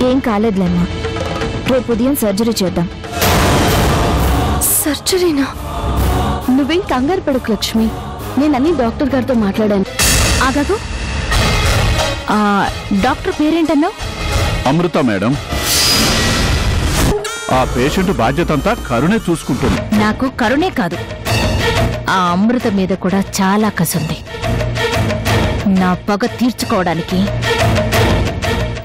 ఏం కాలేదులేమ్మా, రేపు ఉదయం సర్జరీ చేద్దాం. సర్జరీనా? నువ్వేం కంగారు పడకు లక్ష్మి, నేను అన్ని డాక్టర్ గారితో మాట్లాడాను. ఆగాగు, డాక్టర్ పేరేంటన్నావు? అమృత మేడం. ఆ పేషెంట్ బాధ్యత అంతా కరుణే చూసుకుంటుంది. నాకు కరుణే కాదు, ఆ అమృత మీద కూడా చాలా కసుంది. నా పగ తీర్చుకోవడానికి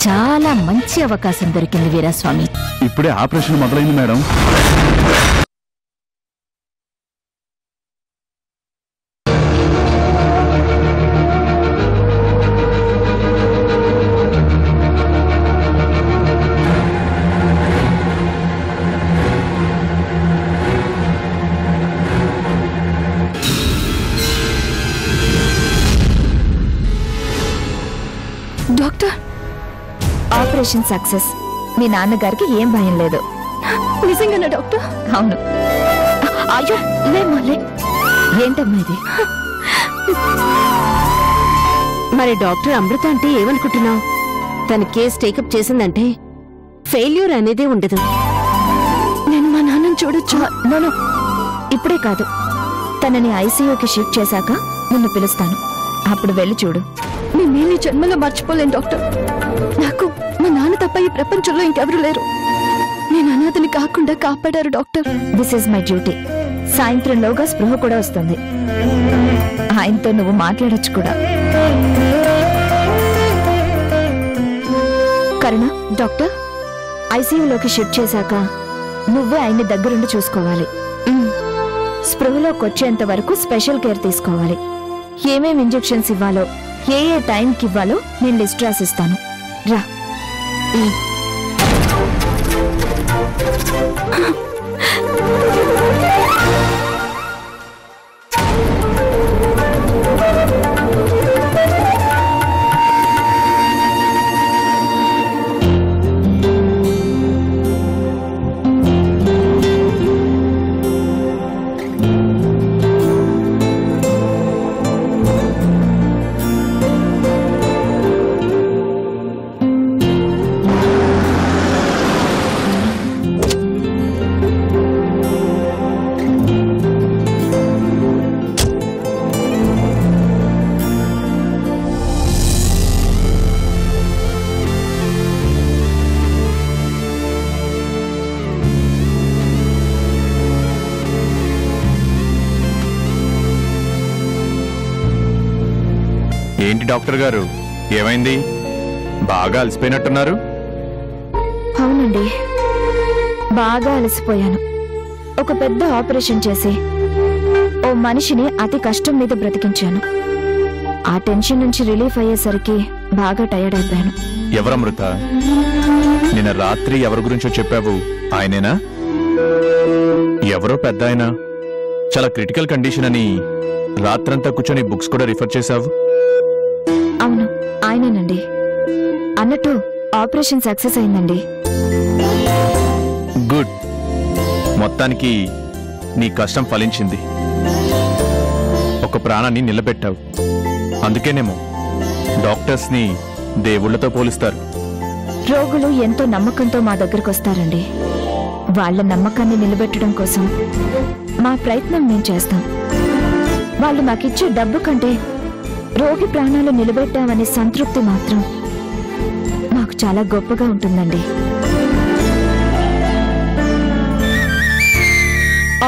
చాలా మంచి అవకాశం దొరికింది వీరాస్వామి. ఇప్పుడే ఆపరేషన్ మొదలైంది మేడం. Doctor, operation success. మీ నాన్నగారికి ఏం భయం లేదు. నిజంగానా డాక్టర్? అవును. అయ్యో లేమోలే. ఏంటమ్మా ఇది? మరి డాక్టర్ అమృత అంటే ఏమనుకుంటున్నావు? తన కేసు టేకప్ చేసిందంటే ఫెయిల్యూర్ అనేదే ఉండదు. నేను మా నాన్నని చూడొచ్చు. నోనో, ఇప్పుడే కాదు. తనని ఐసీయూకి షిఫ్ట్ చేశాక నిన్ను పిలుస్తాను, అప్పుడు వెళ్ళి చూడు. నేనే జన్మలో మర్చిపోలేను డాక్టర్. నాకు మా నాన్న తప్ప ఈ ప్రపంచంలో ఇంకెవరూ లేరు. నేను అనాథని కాకుండా కాపాడారు doctor. This is my duty. సాయంత్రంలోగా స్పృహ కూడా వస్తుంది. ఆయనతో నువ్వు మాట్లాడొచ్చు కూడా. కరుణ, డాక్టర్ ఐసీయూలోకి షిఫ్ట్ చేశాక నువ్వే ఆయన్ని దగ్గరుండి చూసుకోవాలి. స్పృహలోకి వచ్చేంత వరకు స్పెషల్ కేర్ తీసుకోవాలి. ఏమేం ఇంజెక్షన్స్ ఇవ్వాలో, ఏ ఏ టైంకి ఇవ్వాలో నేను లిస్ట్ రాసిస్తాను. రా. ఏంటి డాక్టర్ గారు, ఏమైంది? బాగా అలసిపోయినట్టున్నారు. అవునండి, బాగా అలసిపోయాను. ఒక పెద్ద ఆపరేషన్ చేసి ఓ మనిషిని అతి కష్టం మీద బ్రతికించాను. ఆ టెన్షన్ నుంచి రిలీఫ్ అయ్యేసరికి బాగా టైర్డ్ అయిపోయాను. ఎవరమృత? నిన్న రాత్రి ఎవరి గురించో చెప్పావు, ఆయనేనా? ఎవరో పెద్ద ఆయన, చాలా క్రిటికల్ కండిషన్ అని రాత్రంతా కూర్చొని బుక్స్ కూడా రిఫర్ చేశావు. అవును, ఆయనేనండి. అన్నట్టు ఆపరేషన్ సక్సెస్ అయిందండి. గుడ్. మొత్తానికి నీ కష్టం ఫలించింది. ఒక ప్రాణాన్ని నిలబెట్టావు. అందుకేనేమో డాక్టర్స్ ని దేవుళ్లతో పోలుస్తారు. రోగులు ఎంతో నమ్మకంతో మా దగ్గరకు వస్తారండి. వాళ్ళ నమ్మకాన్ని నిలబెట్టడం కోసం మా ప్రయత్నం మేము చేస్తాం. వాళ్ళు మాకిచ్చే డబ్బు కంటే రోగి ప్రాణాలు నిలబెట్టామనే సంతృప్తి మాత్రం మాకు చాలా గొప్పగా ఉంటుందండి.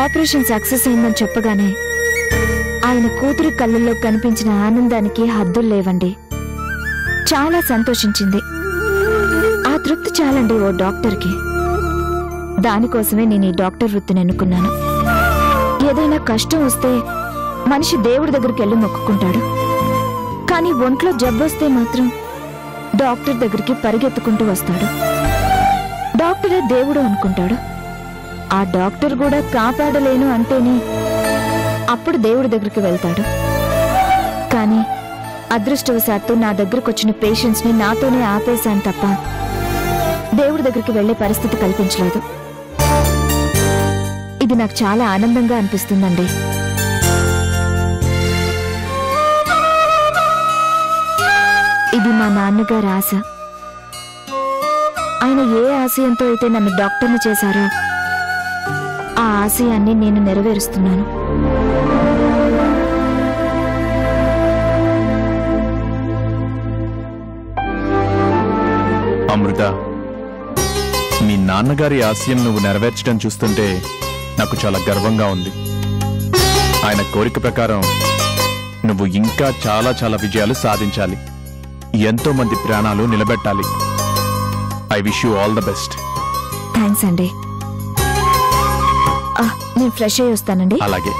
ఆపరేషన్ సక్సెస్ అయిందని చెప్పగానే ఆయన కూతురి కళ్ళల్లో కనిపించిన ఆనందానికి హద్దులు లేవండి. చాలా సంతోషించింది. ఆ తృప్తి చాలండి ఓ డాక్టర్కి. దానికోసమే నేను ఈ డాక్టర్ వృత్తిని ఎన్నుకున్నాను. ఏదైనా కష్టం వస్తే మనిషి దేవుడి దగ్గరికి వెళ్ళి మొక్కుకుంటాడు. కానీ ఒంట్లో జబ్బొస్తే మాత్రం డాక్టర్ దగ్గరికి పరిగెత్తుకుంటూ వస్తాడు. డాక్టరే దేవుడు అనుకుంటాడు. ఆ డాక్టర్ కూడా కాపాడలేను అంటేనే అప్పుడు దేవుడి దగ్గరికి వెళ్తాడు. కానీ అదృష్టవశాత్తు నా దగ్గరకు వచ్చిన పేషెంట్స్ ని నాతోనే ఆపేశాను తప్ప దేవుడి దగ్గరికి వెళ్లే పరిస్థితి కల్పించలేదు. ఇది నాకు చాలా ఆనందంగా అనిపిస్తుందండి. ఇది మా నాన్నగారి ఆశ. ఆయన ఏ ఆశయంతో అయితే నన్ను డాక్టర్ని చేశారో ఆ ఆశయాన్ని నేను నెరవేరుస్తున్నాను. అమృత, మీ నాన్నగారి ఆశయం నువ్వు నెరవేర్చడం చూస్తుంటే నాకు చాలా గర్వంగా ఉంది. ఆయన కోరిక ప్రకారం నువ్వు ఇంకా చాలా చాలా విజయాలు సాధించాలి, ఎంతో మంది ప్రాణాలు నిలబెట్టాలి. I wish you all the best. Thanks అండి. నేను ఫ్రెష్ అయ్యి వస్తానండి. అలాగే.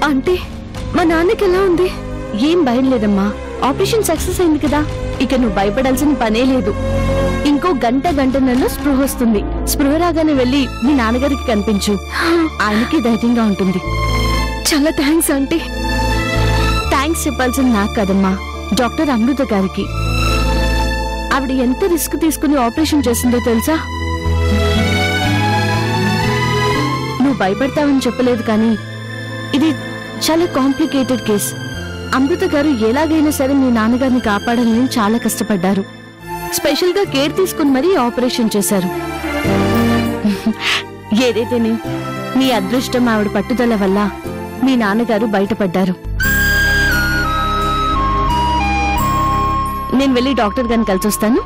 అంటే మా నాన్నకి ఎలా ఉంది? ఏం భయం లేదమ్మా, ఆపరేషన్ సక్సెస్ అయింది కదా, ఇక నువ్వు భయపడాల్సిన పనే లేదు. ఇంకో గంటన్నర స్పృహ వస్తుంది. స్పృహ రాగానే వెళ్ళి మీ నాన్నగారికి కనిపించు, ఆయనకి ధైర్యంగా ఉంటుంది. చాలా థ్యాంక్స్ ఆంటీ. థ్యాంక్స్ చెప్పాల్సింది నాకు కదమ్మా, డాక్టర్ అమృత గారికి. ఆవిడ ఎంత రిస్క్ తీసుకుని ఆపరేషన్ చేసిందో తెలుసా? నువ్వు భయపడతావని చెప్పలేదు, కానీ ఇది చాలా కాంప్లికేటెడ్ కేస్. అమృత గారు ఎలాగైనా సరే మీ నాన్నగారిని కాపాడాలని చాలా కష్టపడ్డారు. స్పెషల్ గా కేర్ తీసుకుని మరీ ఆపరేషన్ చేశారు. ఏదైతేనే మీ అదృష్టం, ఆవిడ పట్టుదల వల్ల మీ నాన్నగారు బయటపడ్డారు. నేను వెళ్ళి డాక్టర్ గారిని కలిసి వస్తాను.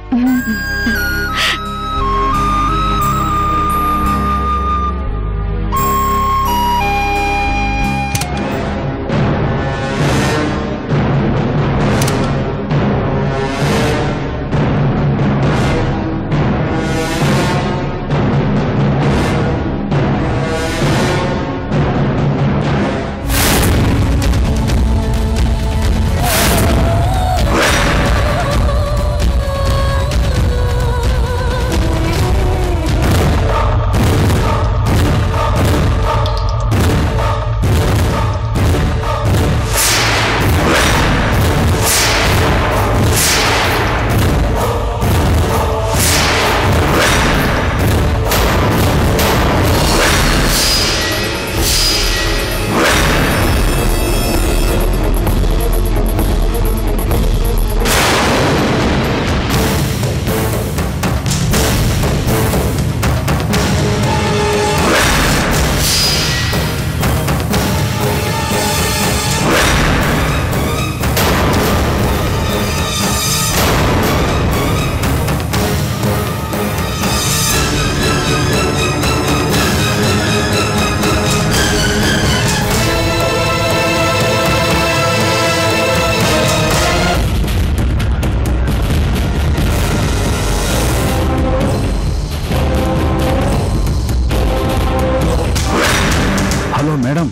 హలో మేడం,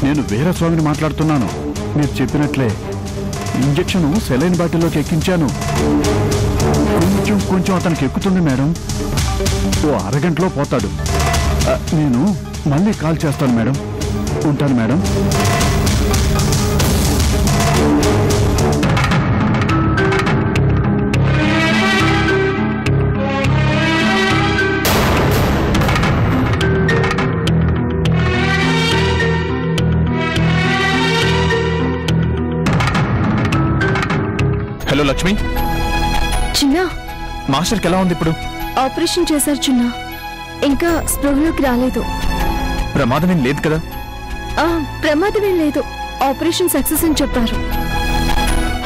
నేను వీరస్వామిని మాట్లాడుతున్నాను. మీరు చెప్పినట్లే ఇంజెక్షన్ సెలైన్ బాటిల్లోకి ఎక్కించాను. కొంచెం కొంచెం అతనికి ఎక్కుతుంది మేడం. ఓ అరగంటలో పోతాడు. నేను మళ్ళీ కాల్ చేస్తాను మేడం. ఉంటాను మేడం. హలో లక్ష్మి. చిన్న, మాస్టర్కి ఎలా ఉంది ఇప్పుడు? ఆపరేషన్ చేశారు చిన్న, ఇంకా స్పృహలోకి రాలేదు. ప్రమాదం ఏం లేదు కదా? ప్రమాదం ఏం లేదు, ఆపరేషన్ సక్సెస్ అని చెప్పారు.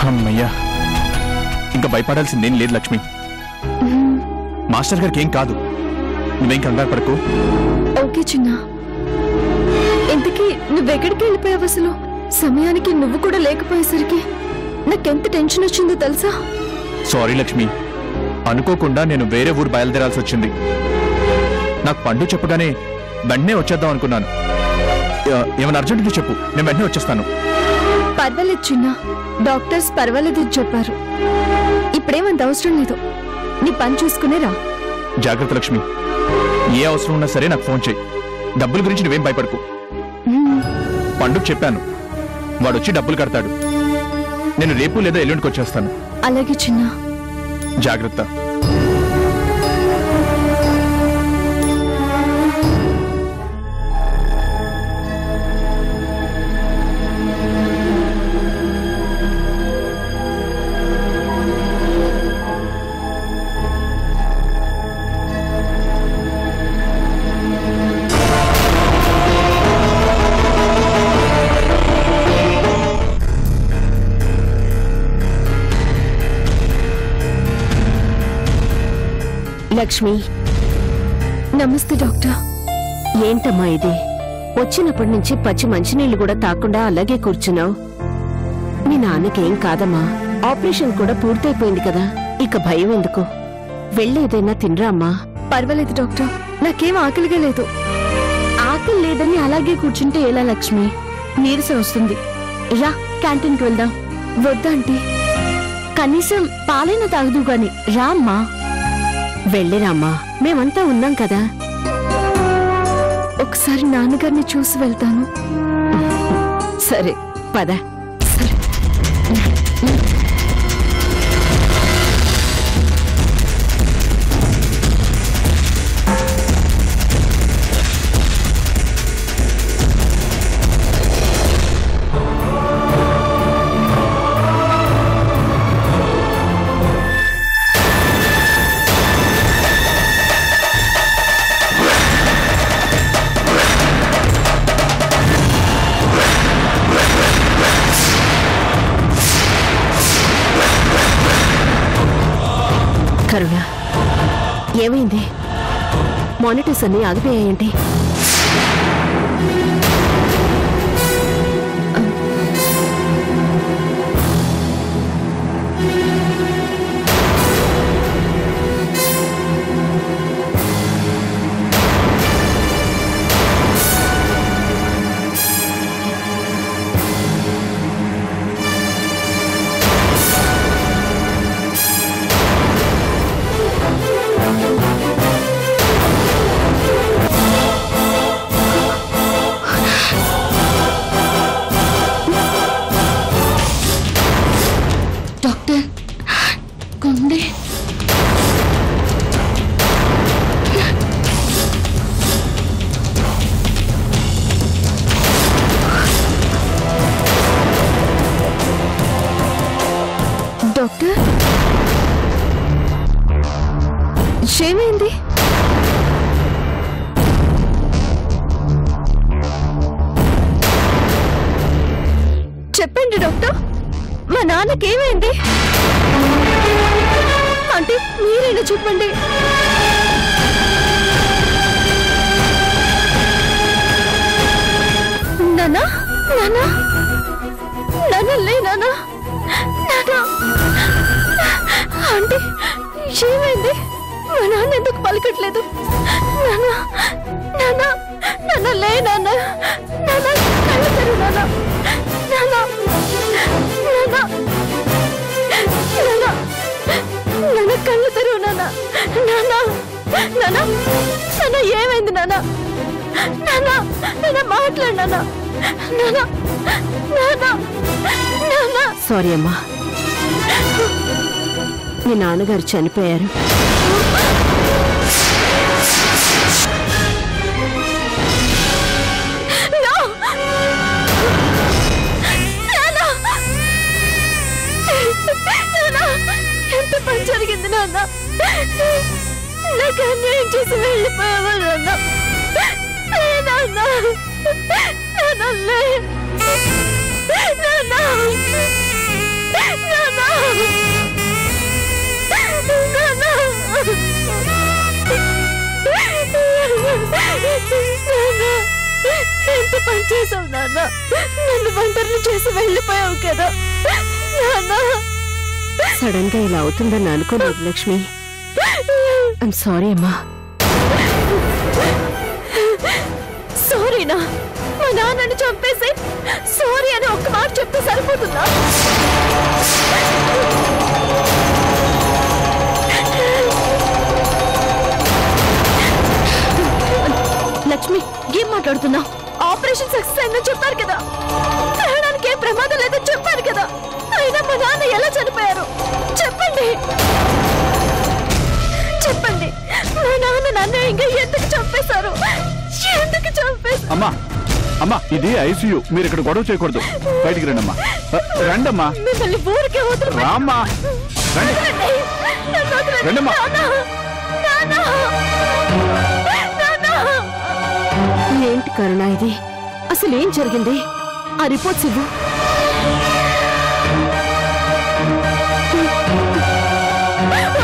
అమ్మయ్యా, ఇంకా భయపడాల్సిందేం లేదు లక్ష్మి. మాస్టర్ గారికి ఏం కాదు, నువ్వేం కంగారు పడకు. ఓకే చిన్న. ఇంతకీ నువ్వెక్కడికి వెళ్ళిపోయావు అసలు? సమయానికి నువ్వు కూడా లేకపోయేసరికి నాకెంత టెన్షన్ వచ్చిందో తెలుసా? సారీ లక్ష్మి, అనుకోకుండా నేను వేరే ఊరు బయలుదేరాల్సి వచ్చింది. నాకు పండు చెప్పగానే వెంటనే వచ్చేద్దాం అనుకున్నాను. ఏమైనా అర్జెంట్ చెప్పు, నేను వెంటనే వచ్చేస్తాను. పర్వాలేదు చిన్న, డాక్టర్స్ పర్వాలేదని చెప్పారు. ఇప్పుడేమంత అవసరం లేదు, నీ పని చూసుకునే రా. జాగ్రత్త లక్ష్మి, ఏ అవసరం ఉన్నా సరే నాకు ఫోన్ చేయి. డబ్బుల గురించి నువ్వేం భయపడకు. పండుగ చెప్పాను, వాడొచ్చి డబ్బులు కడతాడు. నేను రేపు లేదా ఎల్లుండికి వచ్చేస్తాను. అలాగే చిన్న, జాగ్రత్త. లక్ష్మి. నమస్తే డాక్టర్. ఏంటమ్మా ఇది? వచ్చినప్పటి నుంచి పచ్చి మంచినీళ్లు కూడా తాకుండా అలాగే కూర్చున్నావు. మీ నాన్నకేం కాదమ్మా, ఆపరేషన్ కూడా పూర్తయిపోయింది కదా, ఇక భయం ఎందుకు? వెళ్ళేదైనా తినరా అమ్మా. పర్వాలేదు డాక్టర్, నాకేం ఆకలిగా లేదు. ఆకలి లేదని అలాగే కూర్చుంటే ఎలా లక్ష్మి? నీరసం వస్తుంది. రా, క్యాంటీన్కి వెళ్దాం. వద్దంటీ, కనీసం పాలైనా తాగదు గాని రా అమ్మా. వెళ్ళిరామ్మా, మేమంతా ఉన్నాం కదా. ఒకసారి నాన్నగారిని చూసి వెళ్తాను. సరే పద. కరుణ, ఏమైంది? మానిటర్స్ అన్ని ఆగిపోయాయండి. డాక్టర్, ఏమైంది? చెప్పండి డాక్టర్, మా నాన్నకేమైంది? అంటే మీరైనా చెప్పండి. నానా, నానా, నానా, లే నానా, నానా. అంటే ఏమైంది? మా నాన్న ఎందుకు పలకట్లేదు? నానా, నానా, నానా, లే నానా, నానా, కళ్ళు తెరు నానా, నానా, నానా. నానా నానా ఏమైంది నానా నానా నానా మాట్లాడు నానా నానా నానా నానా సారీ అమ్మా, మీ నాన్నగారు చనిపోయారు. ఎంత పని జరిగింది నాన్న, నాకు అన్యాయం చేసి వెళ్ళిపోయావా నాన్న? నాన్న ఎంత పని చేసావు నాన్న, నన్ను ఒంటరిని చేసి వెళ్ళిపోయావు కదా నాన్న. సడన్ గా ఇలా అవుతుందని అనుకోలేదు లక్ష్మి. ఐమ్ సారీ అమ్మా. సారీనా? మా నాన్నని చంపేసి సారీ అని ఒక్క మాట చెప్తే సరిపోతుందా? లక్ష్మి ఏం మాట్లాడుతున్నా? ఆపరేషన్ సక్సెస్ అయిందని చెప్పారు కదా, ప్రాణానికి ఏ ప్రమాదం లేదని చెప్పారు కదా, అయినా మా నాన్న ఎలా చనిపోయారు చెప్పండి చెప్పండి. మా నాన్న నన్ను ఇంకా ఎందుకు చంపేశారు? ఎందుకు చంపేశారు? అమ్మా అమ్మా, ఇది ఐసీయూ, మీరు ఇక్కడ గొడవ చేయకూడదు. బయటికి రండమ్మా. రండమ్మా. మిమ్మల్ని ఊరికే వదిలి రామ్మా. రండమ్మా. ఏంటి కరుణ ఇది? అసలు ఏం జరిగింది? ఆ రిపోర్ట్స్ ఇవ్వు.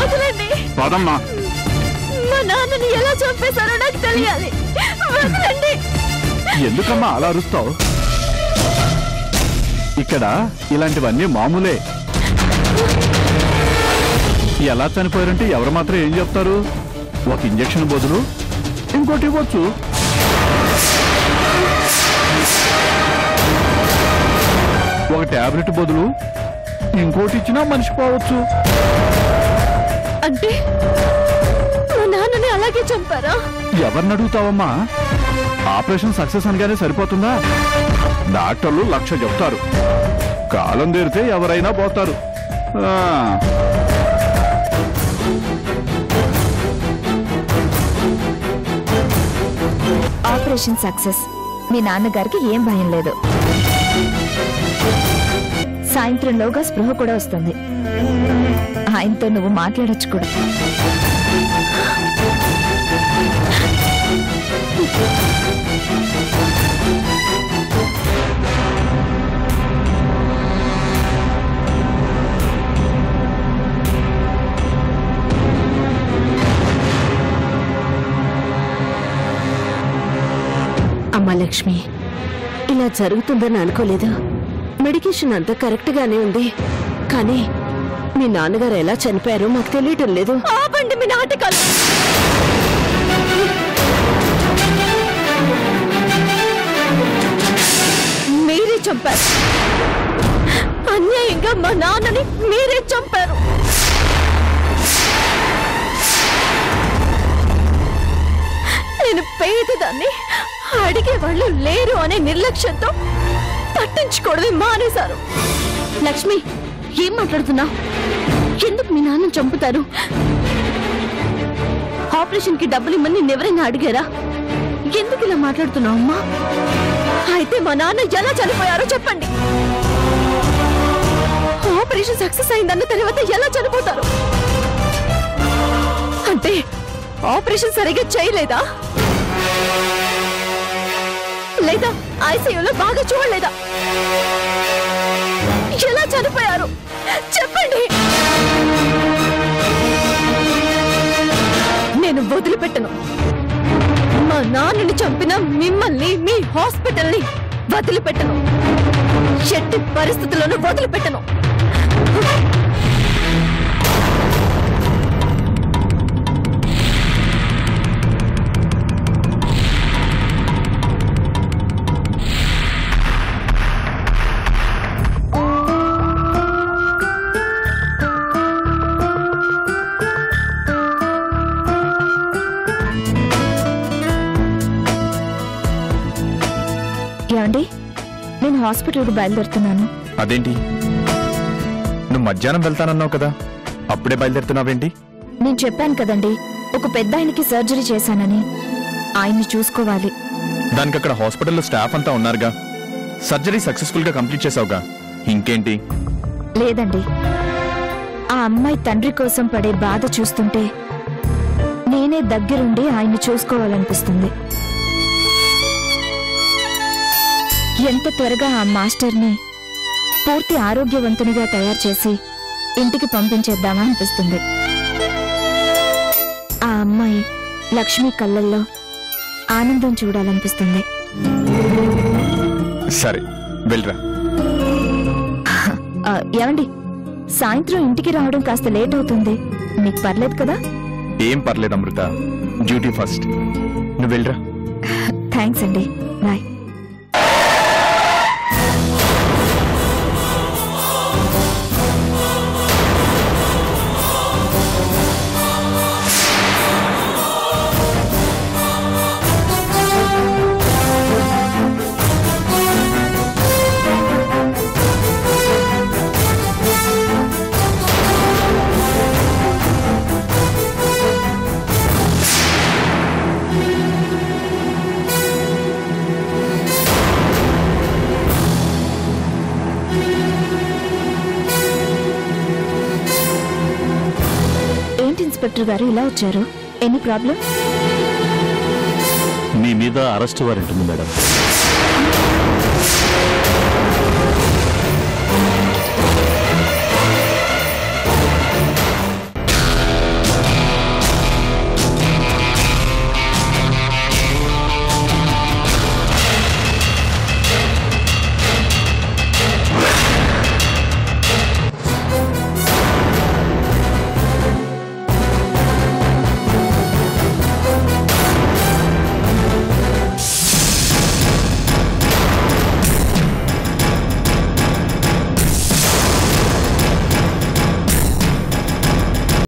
వదలండి. పదమ్మా. మా నాన్నని ఎలా చంపేశారో నాకు తెలియాలి. వదలండి. ఎందుకమ్మా అలా అరుస్తావు? ఇక్కడ ఇలాంటివన్నీ మామూలే. ఎలా చనిపోయారంటే ఎవరు మాత్రం ఏం చెప్తారు? ఒక ఇంజెక్షన్ బదులు ఇంకోటి ఇవ్వచ్చు. ఒక టాబ్లెట్ బదులు ఇంకోటి ఇచ్చినా మనిషి పోవచ్చు. అంటే మా నాన్నని అలాగే చంపారా? ఎవరిని అడుగుతావమ్మా? ఆపరేషన్ సక్సెస్ అనగానే సరిపోతుందా? డాక్టర్లు 1,00,000 చెప్తారు. కాలం తీరితే ఎవరైనా పోతారు. Operation success. మీ నాన్నగారికి ఏం భయం లేదు. సాయంత్రంలోగా స్పృహ కూడా వస్తుంది. ఆయనతో నువ్వు మాట్లాడొచ్చు కూడా. అమ్మా లక్ష్మి, ఇలా జరుగుతుందని అనుకోలేదు. మెడికేషన్ అంతా కరెక్ట్ గానే ఉంది, కానీ మీ నాన్నగారు ఎలా చనిపోయారో మాకు తెలియటం లేదు. ఆపండి మీ నాటకాలు. మీరే చంపారు. అన్యాయంగా మా నాన్నని మీరే చంపారు. నేను పేదదాన్ని, అడిగే వాళ్ళు లేరు అనే నిర్లక్ష్యంతో పట్టించుకోవడమే మానేశారు. లక్ష్మి ఏం మాట్లాడుతున్నా? ఎందుకు మీ నాన్న చంపుతారు? ఆపరేషన్ కి డబ్బులు ఇమ్మని ఎవరైనా అడిగారా? ఎందుకు ఇలా మాట్లాడుతున్నావు అమ్మా? అయితే మా నాన్న ఎలా చనిపోయారో చెప్పండి. ఆపరేషన్ సక్సెస్ అయిందన్న తర్వాత ఎలా చనిపోతారు? అంటే ఆపరేషన్ సరిగ్గా చేయలేదా? లేదా ఐసీయూలో బాగా చూడలేదా? ఎలా చనిపోయారు చెప్పండి. నేను వదిలిపెట్టను. మా నాన్నని చంపిన మిమ్మల్ని, మీ హాస్పిటల్ని వదిలిపెట్టను. ఎట్టి పరిస్థితుల్లోనూ వదిలిపెట్టను. హాస్పిటల్కి బయలుదేరుతున్నాను. అదేంటి, నువ్వు మధ్యాహ్నం వెళ్తానన్నావు కదా, అప్పుడే బయలుదేరుతున్నావేంటి? నేను చెప్పాను కదండి, ఒక పెద్ద ఆయనకి సర్జరీ చేశానని. ఆయన్ని చూసుకోవాలి. దానికి అక్కడ హాస్పిటల్లో స్టాఫ్ అంతా ఉన్నారుగా. సర్జరీ సక్సెస్ఫుల్ గా కంప్లీట్ చేసావుగా, ఇంకేంటి? లేదండి, ఆ అమ్మాయి తండ్రి కోసం పడే బాధ చూస్తుంటే నేనే దగ్గరుండి ఆయన్ని చూసుకోవాలనిపిస్తుంది. ఎంత త్వరగా ఆ మాస్టర్ని పూర్తి ఆరోగ్యవంతునిగా తయారు చేసి ఇంటికి పంపించేద్దామా అనిపిస్తుంది. ఆ అమ్మాయి లక్ష్మి కళ్ళల్లో ఆనందం చూడాలనిపిస్తుంది. సరే వెళ్ళరా. ఏమండి, సాయంత్రం ఇంటికి రావడం కాస్త లేట్ అవుతుంది. మీకు పర్లేదు కదా? ఏం పర్లేదు అమృత, డ్యూటీ ఫస్ట్. నువ్వు వెళ్ళరా. థ్యాంక్స్ అండి, బాయ్. ఇన్స్పెక్టర్ గారు ఇలా వచ్చారు. Any problem? మీ మీద అరెస్ట్ వారెంట్ ఉంది మేడం.